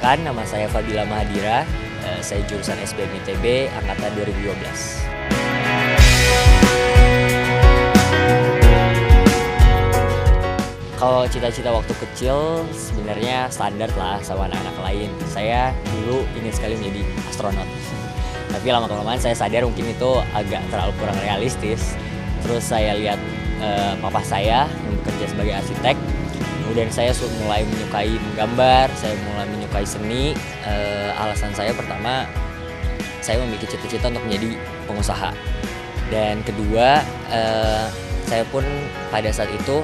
Perkenalkan, nama saya Fadila Mahadira, saya jurusan SBM ITB angkatan 2012. Kalau cita-cita waktu kecil sebenarnya standar lah sama anak-anak lain. Saya dulu ingin sekali menjadi astronot. Tapi lama-kelamaan saya sadar mungkin itu agak terlalu kurang realistis. Terus saya lihat papa saya yang bekerja sebagai arsitek. Kemudian saya mulai menyukai menggambar, saya mulai menyukai seni. Alasan saya pertama, saya memiliki cita-cita untuk menjadi pengusaha. Dan kedua, saya pun pada saat itu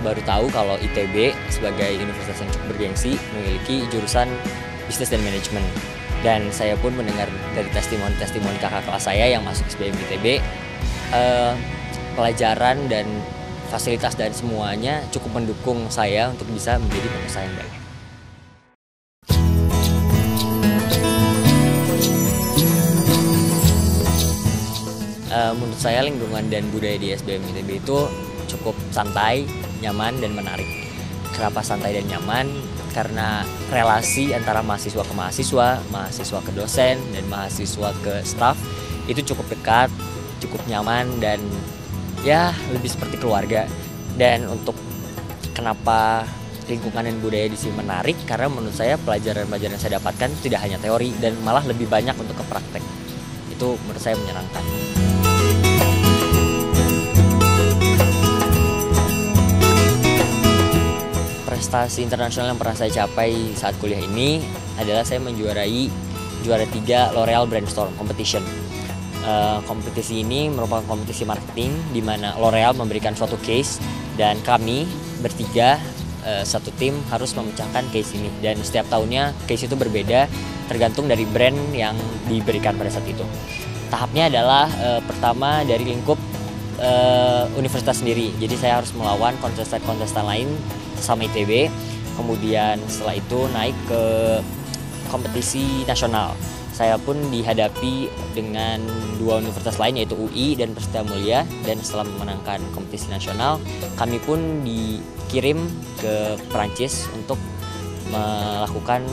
baru tahu kalau ITB sebagai universitas yang cukup bergengsi memiliki jurusan bisnis dan manajemen. Dan saya pun mendengar dari testimoni kakak kelas saya yang masuk SBM ITB, pelajaran dan fasilitas dan semuanya cukup mendukung saya untuk bisa menjadi pengusaha yang baik. Menurut saya lingkungan dan budaya di SBM ITB itu cukup santai, nyaman, dan menarik. Kenapa santai dan nyaman? Karena relasi antara mahasiswa ke mahasiswa, mahasiswa ke dosen, dan mahasiswa ke staf itu cukup dekat, cukup nyaman, dan ya lebih seperti keluarga. Dan untuk kenapa lingkungan dan budaya di sini menarik, karena menurut saya pelajaran-pelajaran yang saya dapatkan tidak hanya teori dan malah lebih banyak untuk ke praktek. Itu menurut saya menyenangkan. Prestasi internasional yang pernah saya capai saat kuliah ini adalah saya menjuarai juara 3 L'Oreal Brainstorm Competition. Kompetisi ini merupakan kompetisi marketing di mana L'Oreal memberikan suatu case dan kami bertiga satu tim harus memecahkan case ini, dan setiap tahunnya case itu berbeda tergantung dari brand yang diberikan pada saat itu. Tahapnya adalah pertama dari lingkup universitas sendiri, jadi saya harus melawan kontestan-kontestan lain sama ITB. Kemudian setelah itu naik ke kompetisi nasional. Saya pun dihadapi dengan 2 universitas lain yaitu UI dan Persita Mulia, dan setelah memenangkan kompetisi nasional kami pun dikirim ke Perancis untuk melakukan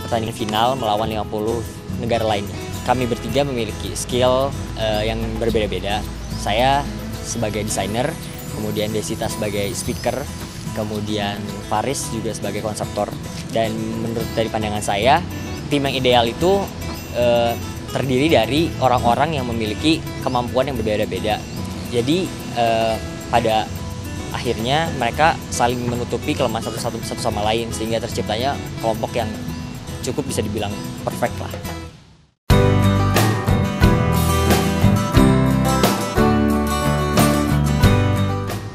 pertandingan final melawan 50 negara lainnya. Kami bertiga memiliki skill yang berbeda-beda. Saya sebagai desainer, kemudian Desita sebagai speaker, kemudian Faris juga sebagai konseptor. Dan menurut dari pandangan saya, tim yang ideal itu terdiri dari orang-orang yang memiliki kemampuan yang berbeda-beda. Jadi pada akhirnya mereka saling menutupi kelemahan satu sama lain, sehingga terciptanya kelompok yang cukup bisa dibilang perfect lah.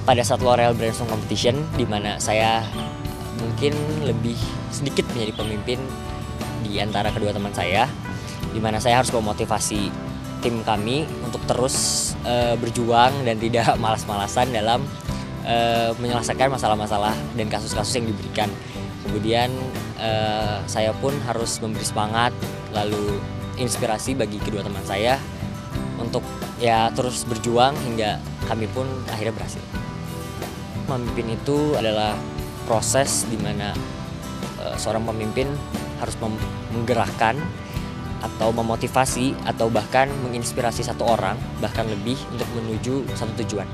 Pada saat L'Oreal Brainstorm Competition, di mana saya mungkin lebih sedikit menjadi pemimpin di antara kedua teman saya, di mana saya harus memotivasi tim kami untuk terus berjuang dan tidak malas-malasan dalam menyelesaikan masalah-masalah dan kasus-kasus yang diberikan. Kemudian saya pun harus memberi semangat lalu inspirasi bagi kedua teman saya untuk ya terus berjuang hingga kami pun akhirnya berhasil. Memimpin itu adalah proses di mana seorang pemimpin harus menggerakkan atau memotivasi atau bahkan menginspirasi satu orang, bahkan lebih, untuk menuju satu tujuan.